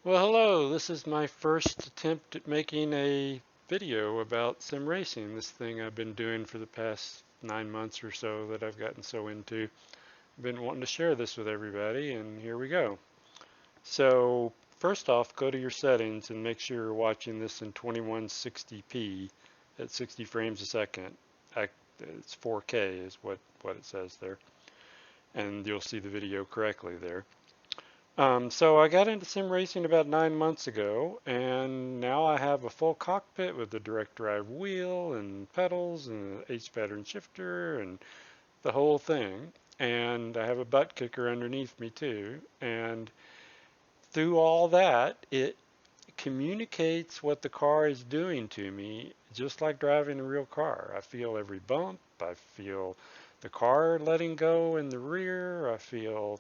Well, hello. This is my first attempt at making a video about sim racing, this thing I've been doing for the past 9 months or so that I've gotten so into. I've been wanting to share this with everybody, and here we go. So, first off, go to your settings and make sure you're watching this in 2160p at 60 frames a second. It's 4K is what it says there, and you'll see the video correctly there. So I got into sim racing about 9 months ago, and now I have a full cockpit with the direct drive wheel and pedals and an H pattern shifter and the whole thing. And I have a butt kicker underneath me too. And through all that, it communicates what the car is doing to me, just like driving a real car. I feel every bump. I feel the car letting go in the rear. I feel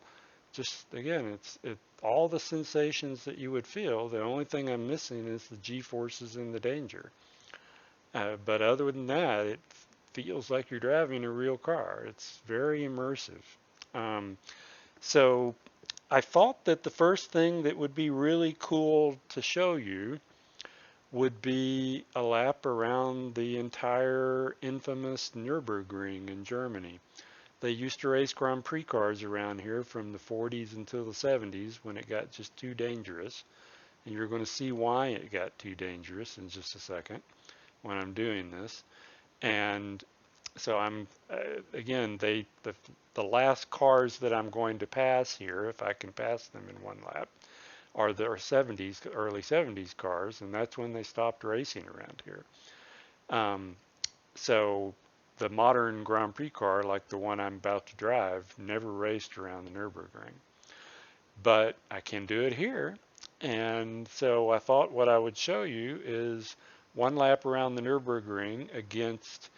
just again, it's all the sensations that you would feel. The only thing I'm missing is the G-forces and the danger. But other than that, it feels like you're driving a real car. It's very immersive. Um, so I thought that the first thing that would be really cool to show you would be a lap around the entire infamous Nurburgring in Germany. They used to race Grand Prix cars around here from the 40s until the 70s when it got just too dangerous. And you're going to see why it got too dangerous in just a second when I'm doing this. And so again, the last cars that I'm going to pass here, if I can pass them in one lap, are the early 70s cars, and that's when they stopped racing around here. Um, so the modern Grand Prix car, like the one I'm about to drive, never raced around the Nurburgring. But I can do it here. And so I thought what I would show you is one lap around the Nurburgring against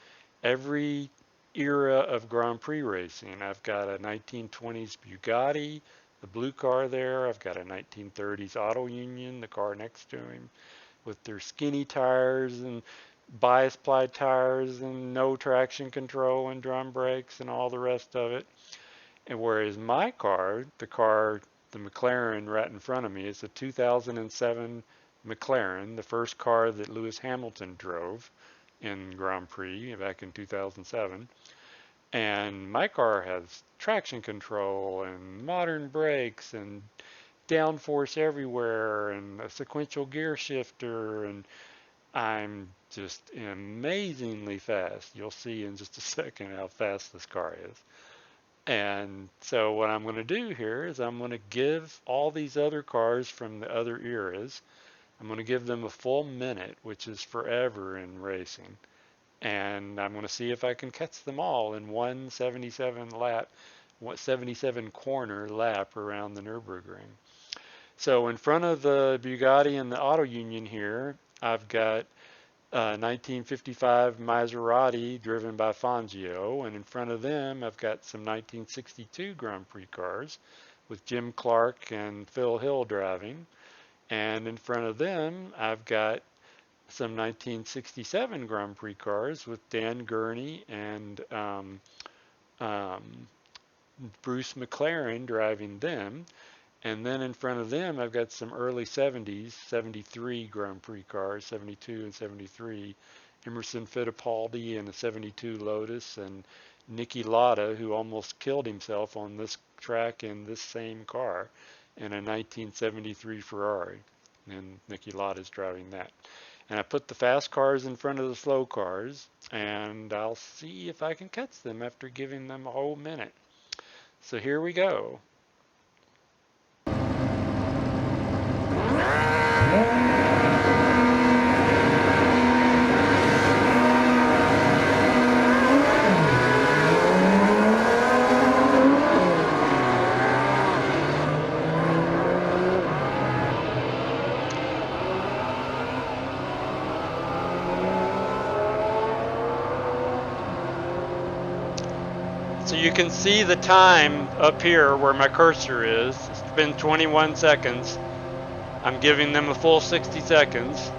every era of Grand Prix racing. I've got a 1920s Bugatti, the blue car there. I've got a 1930s Auto Union, the car next to him, with their skinny tires and bias ply tires and no traction control and drum brakes and all the rest of it. And whereas my car, the McLaren right in front of me, is a 2007 McLaren, the first car that Lewis Hamilton drove in Grand Prix back in 2007. And my car has traction control and modern brakes and downforce everywhere and a sequential gear shifter, and I'm just amazingly fast. You'll see in just a second how fast this car is. And so what I'm going to do here is I'm going to give all these other cars from the other eras, I'm going to give them a full minute, which is forever in racing. And I'm going to see if I can catch them all in one 77 corner lap around the Nürburgring. So in front of the Bugatti and the Auto Union here, I've got 1955 Maserati driven by Fangio, and in front of them I've got some 1962 Grand Prix cars with Jim Clark and Phil Hill driving, and in front of them I've got some 1967 Grand Prix cars with Dan Gurney and um, Bruce McLaren driving them. And then in front of them, I've got some early 70s, 73 Grand Prix cars, 72 and 73. Emerson Fittipaldi in a 72 Lotus, and Niki Lauda, who almost killed himself on this track in this same car in a 1973 Ferrari. And Niki Lauda's driving that. And I put the fast cars in front of the slow cars, and I'll see if I can catch them after giving them a whole minute. So here we go. So you can see the time up here where my cursor is. It's been 21 seconds. I'm giving them a full 60 seconds.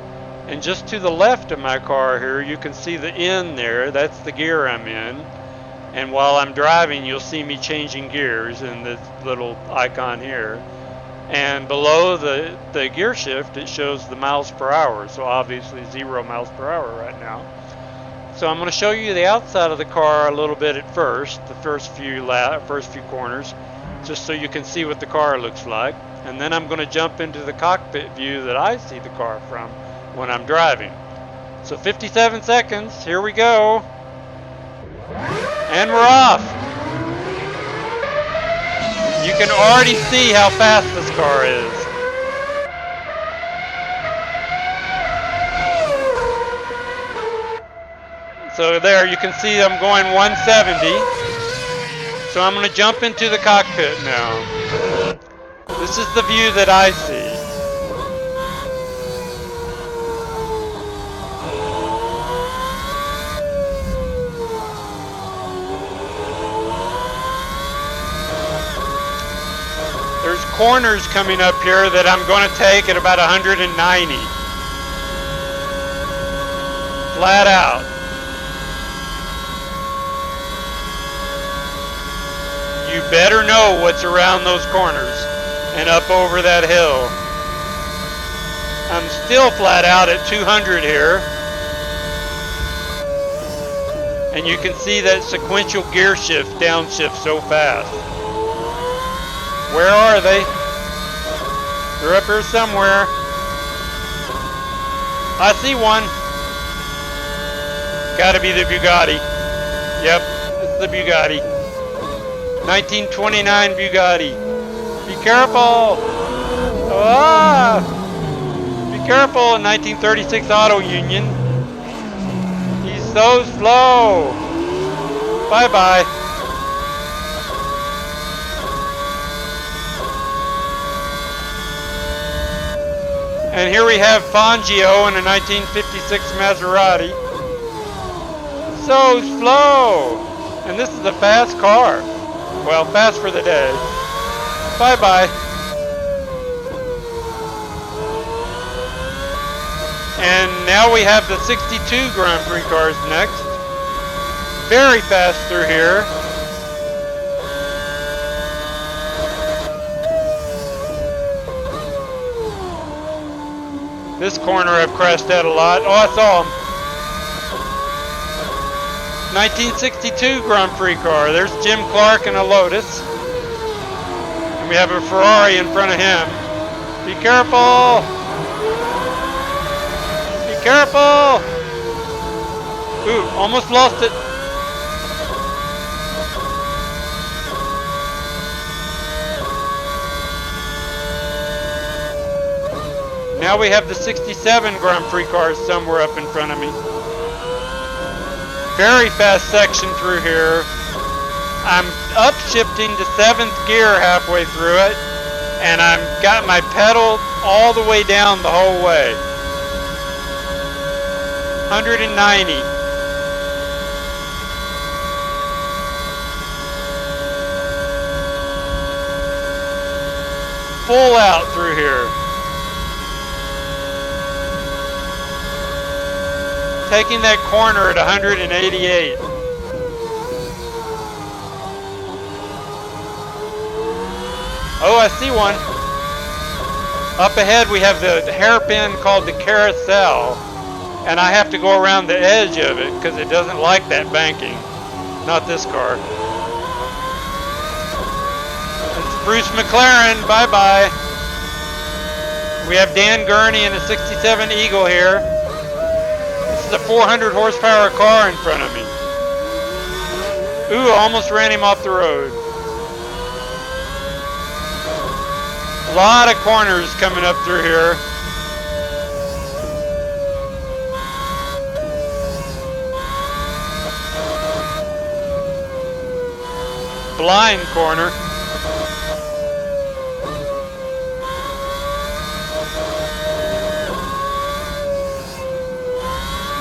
And just to the left of my car here, you can see the N there. That's the gear I'm in. And while I'm driving, you'll see me changing gears in this little icon here. And below the gear shift, it shows the miles per hour. So obviously 0 miles per hour right now. So I'm going to show you the outside of the car a little bit at first, the first few corners, just so you can see what the car looks like. And then I'm going to jump into the cockpit view that I see the car from when I'm driving. So 57 seconds, here we go. And we're off. You can already see how fast this car is. So there you can see I'm going 170. So I'm going to jump into the cockpit now. This is the view that I see. There's corners coming up here that I'm going to take at about 190. Flat out. You better know what's around those corners and up over that hill. I'm still flat out at 200 here. And you can see that sequential gear shift, downshift so fast. Where are they? They're up here somewhere. I see one. Gotta be the Bugatti. Yep, it's the Bugatti. 1929 Bugatti. Be careful! Ah! Be careful, 1936 Auto Union. He's so slow. Bye-bye. And here we have Fangio in a 1956 Maserati. So slow! And this is a fast car. Well, fast for the day. Bye-bye. And now we have the 62 Grand Prix cars next. Very fast through here. This corner I've crashed out a lot. Oh, I saw him. 1962 Grand Prix car. There's Jim Clark in a Lotus. And we have a Ferrari in front of him. Be careful! Be careful! Ooh, almost lost it. Now we have the 67 Grand Prix cars somewhere up in front of me. Very fast section through here. I'm upshifting to 7th gear halfway through it, and I've got my pedal all the way down the whole way. 190. Full out through here. Taking that corner at 188. Oh, I see one. Up ahead we have the hairpin called the carousel, and I have to go around the edge of it because it doesn't like that banking. Not this car. It's Bruce McLaren. Bye-bye. We have Dan Gurney in a 67 Eagle here. This is a 400 horsepower car in front of me. Ooh, I almost ran him off the road. A lot of corners coming up through here. Blind corner.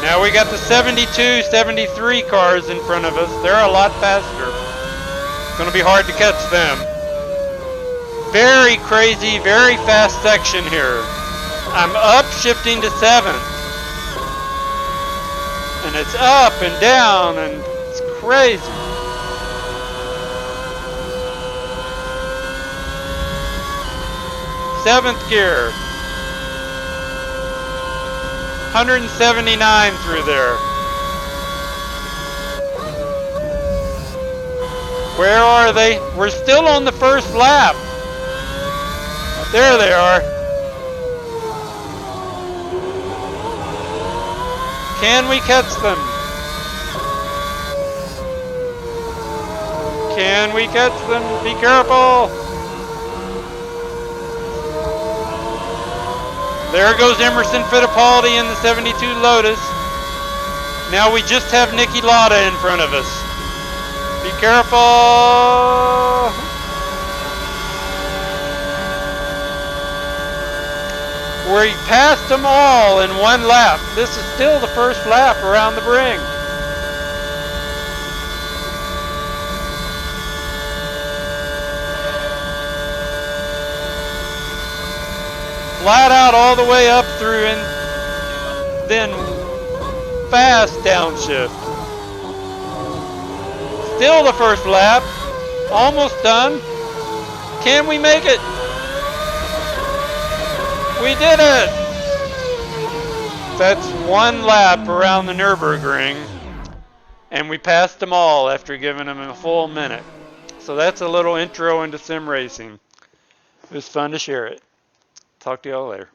Now we got the 72, 73 cars in front of us. They're a lot faster. It's going to be hard to catch them. Very crazy, very fast section here. I'm upshifting to 7th. And it's up and down, and it's crazy. 7th gear. 179 through there. Where are they? We're still on the first lap. There they are. Can we catch them? Can we catch them? Be careful. There goes Emerson Fittipaldi in the 72 Lotus. Now we just have Niki Lauda in front of us. Be careful. We passed them all in one lap. This is still the first lap around the ring. Flat out all the way up through and then fast downshift. Still the first lap. Almost done. Can we make it? We did it! That's one lap around the Nurburgring, and we passed them all after giving them a full minute. So that's a little intro into sim racing. It was fun to share it. Talk to y'all later.